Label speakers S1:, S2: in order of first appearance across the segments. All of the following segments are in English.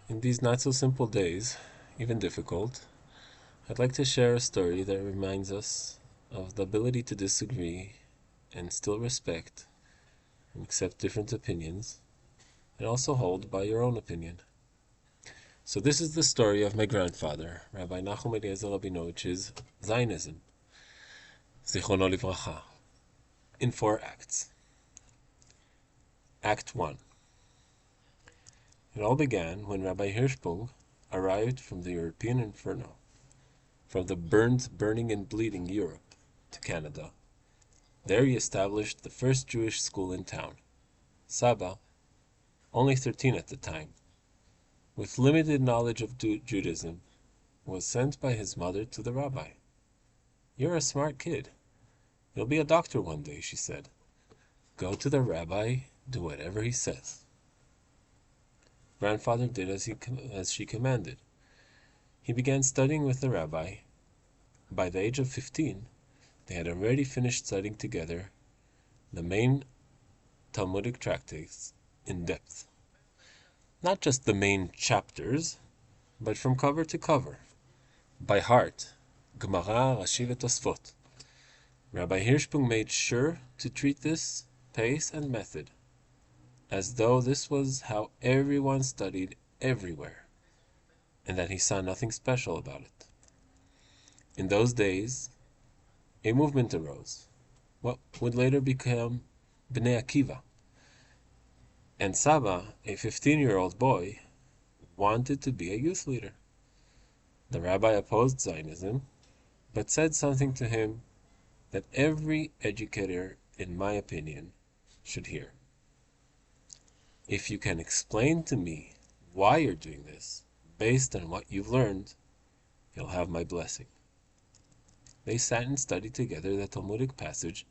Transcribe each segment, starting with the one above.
S1: In these not-so-simple days, even difficult, I'd like to share a story that reminds us of the ability to disagree and still respect and accept different opinions, and also hold by your own opinion. So this is the story of my grandfather, Rabbi Nachum Eliezer Rabinovitz's Zionism, Zichrono Livracha, in 4 acts. Act 1. It all began when Rabbi Hirschberg arrived from the European inferno, from the burning and bleeding Europe, to Canada. There he established the first Jewish school in town. Saba, only 13 at the time, with limited knowledge of Judaism, was sent by his mother to the rabbi. "You're a smart kid. You'll be a doctor one day," she said. "Go to the rabbi, do whatever he says." Grandfather did as she commanded. He began studying with the rabbi. By the age of 15, they had already finished studying together the main Talmudic tractates in depth. Not just the main chapters, but from cover to cover, by heart, Gemara, Rashi, Tosfot. Rabbi Hirschberg made sure to treat this pace and method as though this was how everyone studied everywhere, and that he saw nothing special about it. In those days, a movement arose, what would later become Bnei Akiva, and Saba, a 15-year-old boy, wanted to be a youth leader. The rabbi opposed Zionism, but said something to him that every educator, in my opinion, should hear. "If you can explain to me why you're doing this, based on what you've learned, you'll have my blessing." They sat and studied together the Talmudic passage,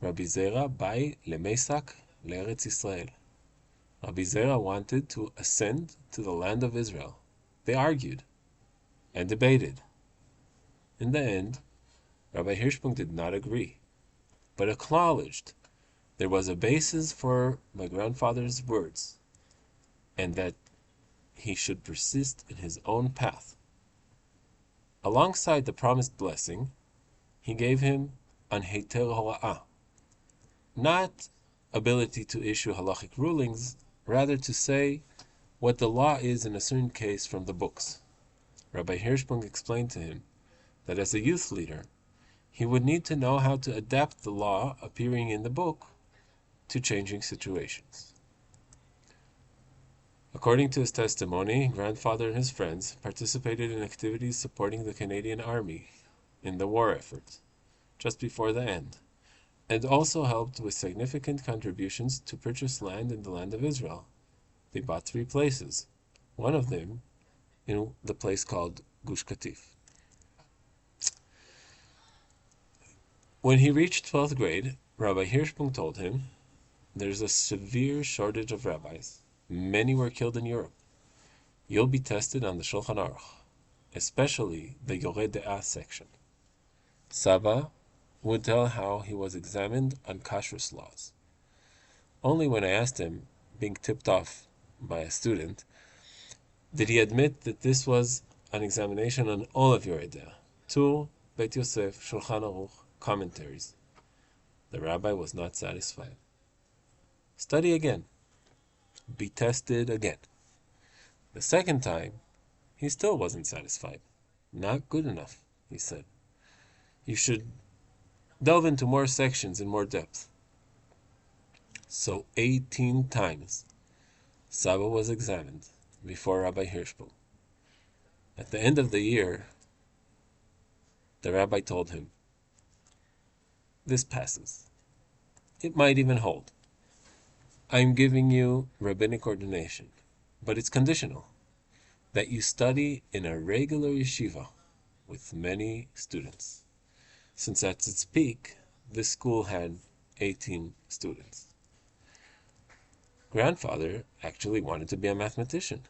S1: Rabbi Zera bai lemesak le'eretz Yisrael. Rabbi Zera wanted to ascend to the land of Israel. They argued and debated. In the end, Rabbi Hirschberg did not agree, but acknowledged there was a basis for my grandfather's words, and that he should persist in his own path. Alongside the promised blessing, he gave him an heter hora'ah, not ability to issue halachic rulings, rather to say what the law is in a certain case from the books. Rabbi Hirschberg explained to him that as a youth leader, he would need to know how to adapt the law appearing in the book to changing situations. According to his testimony, grandfather and his friends participated in activities supporting the Canadian Army in the war effort, just before the end, and also helped with significant contributions to purchase land in the land of Israel. They bought 3 places, one of them in the place called Gush Katif. When he reached 12th grade, Rabbi Hirschberg told him, "There's a severe shortage of rabbis. Many were killed in Europe. You'll be tested on the Shulchan Aruch, especially the Yoreh De'ah section." Saba would tell how he was examined on kashrus laws. Only when I asked him, being tipped off by a student, did he admit that this was an examination on all of Yoreh De'ah, Tur, Beit Yosef, Shulchan Aruch, commentaries. The rabbi was not satisfied. "Study again. Be tested again." The second time, he still wasn't satisfied. "Not good enough," he said. "You should delve into more sections in more depth." So 18 times, Saba was examined before Rabbi Hirschberg. At the end of the year, the rabbi told him, "This passes. It might even hold. I'm giving you rabbinic ordination, but it's conditional that you study in a regular yeshiva with many students," since at its peak, this school had 18 students. Grandfather actually wanted to be a mathematician.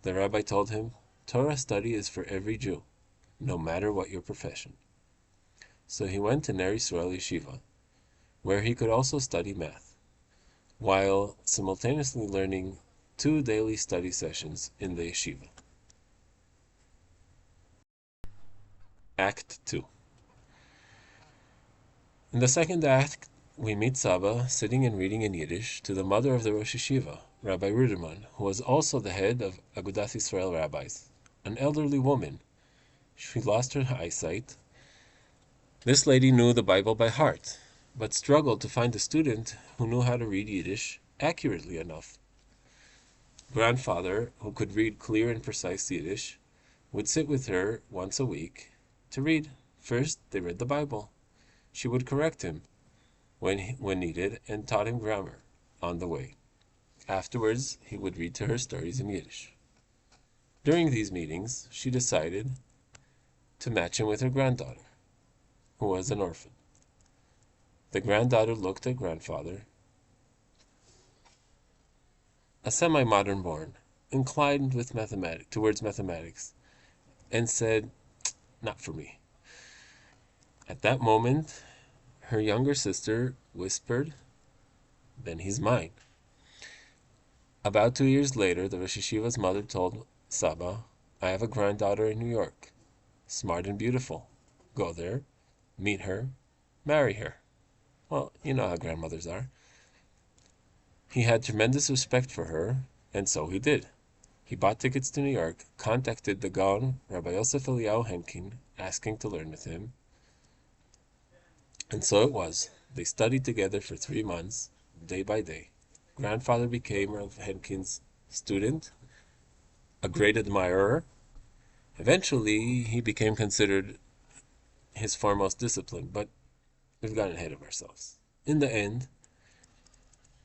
S1: The rabbi told him, "Torah study is for every Jew, no matter what your profession." So he went to Ner Yisrael Yeshiva, where he could also study math, while simultaneously learning 2 daily study sessions in the yeshiva. Act 2. In the second act, we meet Saba sitting and reading in Yiddish to the mother of the Rosh Yeshiva, Rabbi Ruderman, who was also the head of Agudat Yisrael rabbis, an elderly woman. She lost her eyesight. This lady knew the Bible by heart, but struggled to find a student who knew how to read Yiddish accurately enough. Grandfather, who could read clear and precise Yiddish, would sit with her once a week to read. First, they read the Bible. She would correct him when needed and taught him grammar on the way. Afterwards, he would read to her stories in Yiddish. During these meetings, she decided to match him with her granddaughter, who was an orphan. The granddaughter looked at grandfather, a semi-modern born, inclined towards mathematics, and said, "Not for me." At that moment, her younger sister whispered, "Then he's mine." About 2 years later, the Rosh Yeshiva's mother told Saba, "I have a granddaughter in New York, smart and beautiful. Go there, meet her, marry her." Well, you know how grandmothers are. He had tremendous respect for her, and so he did. He bought tickets to New York, contacted the Gaon, Rabbi Yosef Eliyahu Henkin, asking to learn with him. And so it was. They studied together for 3 months, day by day. Grandfather became Rav Henkin's student, a great admirer. Eventually, he became considered his foremost discipline, but we've gotten ahead of ourselves. In the end,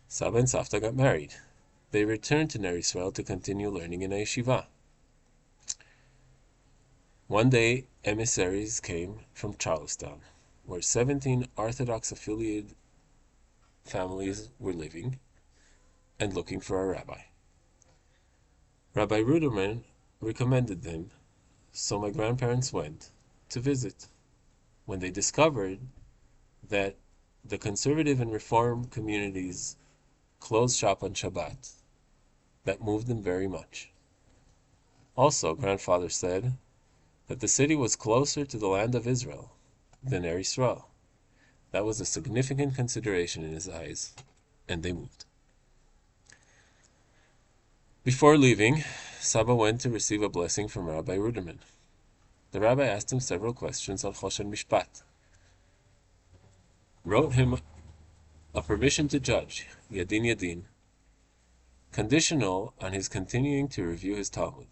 S1: Saba and Savta got married. They returned to Ner Yisrael to continue learning in a yeshiva. One day, emissaries came from Charlestown, where 17 Orthodox affiliated families were living and looking for a rabbi. Rabbi Ruderman recommended them, so my grandparents went to visit. When they discovered that the conservative and reform communities closed shop on Shabbat, that moved them very much. Also, grandfather said that the city was closer to the land of Israel than Ner Yisrael. That was a significant consideration in his eyes, and they moved. Before leaving, Saba went to receive a blessing from Rabbi Ruderman. The rabbi asked him several questions on Choshen Mishpat, wrote him a permission to judge, Yadin Yadin, conditional on his continuing to review his Talmud.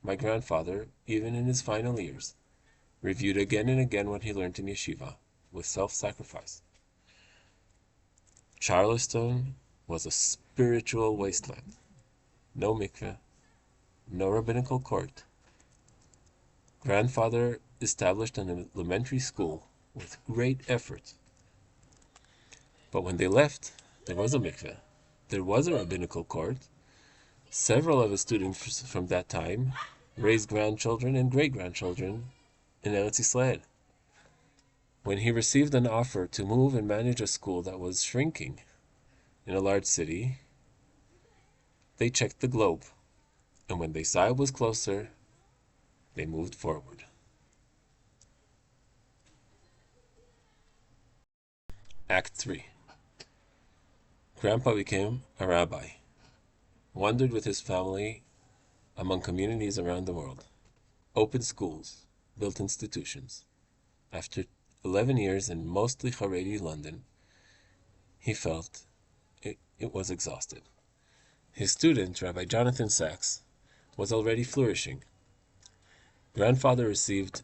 S1: My grandfather, even in his final years, reviewed again and again what he learned in yeshiva, with self-sacrifice. Charleston was a spiritual wasteland. No mikveh, no rabbinical court. Grandfather established an elementary school with great effort. But when they left, there was a mikveh. There was a rabbinical court. Several of his students from that time raised grandchildren and great-grandchildren in Eretz Yisrael. When he received an offer to move and manage a school that was shrinking in a large city, they checked the globe, and when they saw it was closer, they moved forward. Act 3. Grandpa became a rabbi, wandered with his family among communities around the world, opened schools, built institutions. After 11 years in mostly Haredi London, he felt it was exhausted. His student, Rabbi Jonathan Sachs, was already flourishing. Grandfather received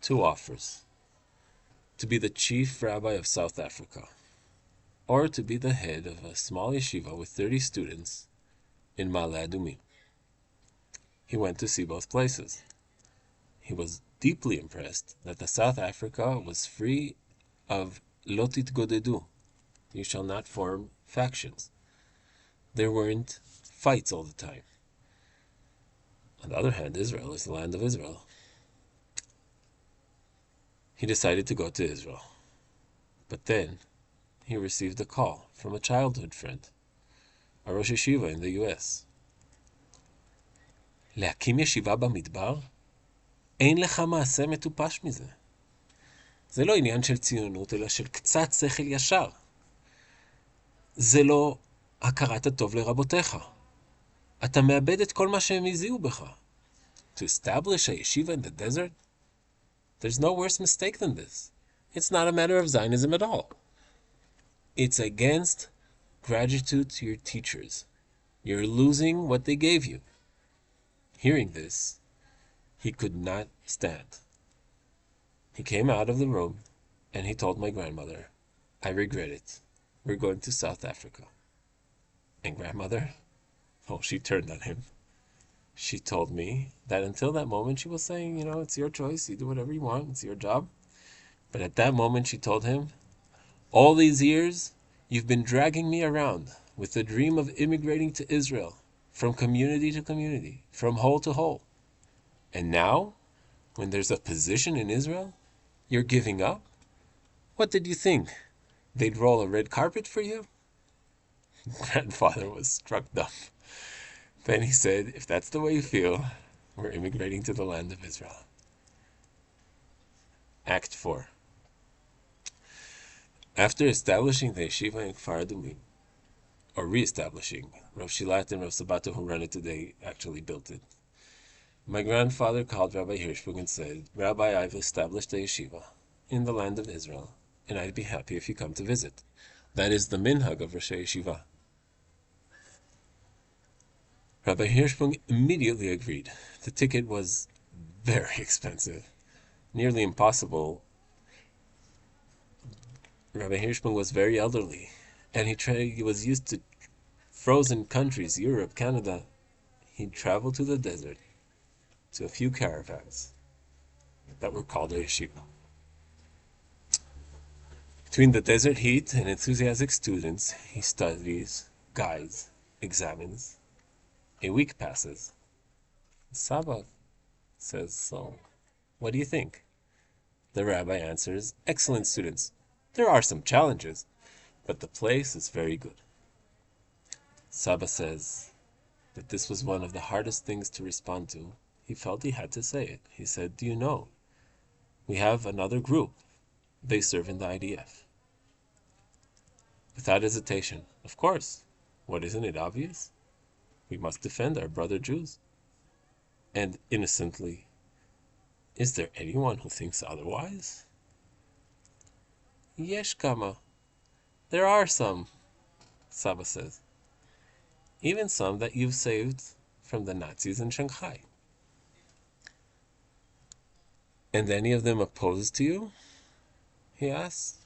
S1: 2 offers: to be the chief rabbi of South Africa, or to be the head of a small yeshiva with 30 students in Ma'ale Adumim. He went to see both places. He was deeply impressed that the South Africa was free of lo titgodedu, you shall not form factions. There weren't fights all the time. On the other hand, Israel is the land of Israel. He decided to go to Israel. But then he received a call from a childhood friend. a Rosh Yeshiva in the US. להקים ישיבה במדבר? אין לך מעשה מטופש מזה. זה לא עניין של ציונות, אלא של קצת שכל ישר. זה לא הכרת הטוב לרבותיך. אתה מאבד את כל מה שהם הזיעו בך. To establish a yeshiva in the desert? There's no worse mistake than this. It's not a matter of Zionism at all. It's against gratitude to your teachers. You're losing what they gave you. Hearing this, he could not stand. He came out of the room and he told my grandmother, I regret it. We're going to South Africa. And grandmother, oh, she turned on him. She told me that until that moment she was saying, it's your choice, you do whatever you want, it's your job. But at that moment she told him, all these years you've been dragging me around with the dream of immigrating to Israel, from community to community, from hole to hole. And now, when there's a position in Israel, you're giving up? What did you think? They'd roll a red carpet for you? Grandfather was struck dumb. Then he said, if that's the way you feel, we're immigrating to the land of Israel. Act 4. After establishing the yeshiva in Kfar Adumim, or re-establishing, Rav Shilat and Rav Sabato, who run it today, actually built it. My grandfather called Rabbi Hirschberg and said, Rabbi, I've established a yeshiva in the land of Israel, and I'd be happy if you come to visit. That is the minhag of Rosh Yeshiva. Rabbi Hirschberg immediately agreed. The ticket was very expensive, nearly impossible. Rabbi Hirschberg was very elderly, and he was used to frozen countries, Europe, Canada. He traveled to the desert, to a few caravans that were called a yeshiva. Between the desert heat and enthusiastic students, he studies, guides, examines. A week passes. Saba says, so, what do you think? The rabbi answers, excellent students. There are some challenges, but the place is very good. Saba says that this was one of the hardest things to respond to. He felt he had to say it. He said, do you know, we have another group. They serve in the IDF. Without hesitation, of course. What, isn't it obvious? We must defend our brother Jews. And innocently, is there anyone who thinks otherwise? Yesh kama. There are some, Saba says. Even some that you've saved from the Nazis in Shanghai. And any of them opposed to you? He asks.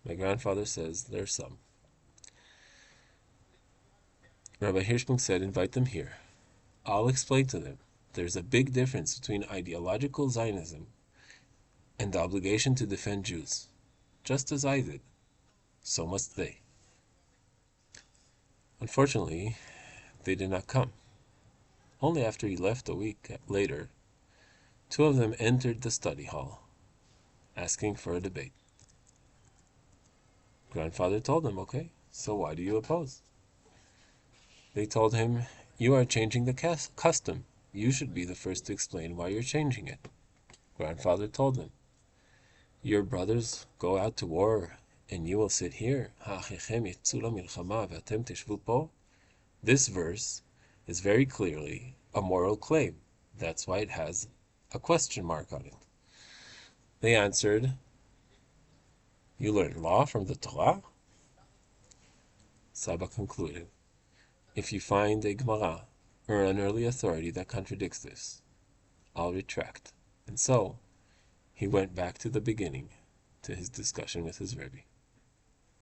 S1: My grandfather says, there's some. Rabbi Hirschberg said, invite them here. I'll explain to them. There's a big difference between ideological Zionism and the obligation to defend Jews. Just as I did, so must they. Unfortunately, they did not come. Only after he left a week later, two of them entered the study hall, asking for a debate. Grandfather told them, okay, so why do you oppose? They told him, you are changing the custom. You should be the first to explain why you're changing it. Grandfather told them, your brothers go out to war and you will sit here. This verse is very clearly a moral claim. That's why it has a question mark on it. They answered, you learn law from the Torah? Saba concluded, if you find a Gemara or an early authority that contradicts this, I'll retract. And so, he went back to the beginning, to his discussion with his Rabbi.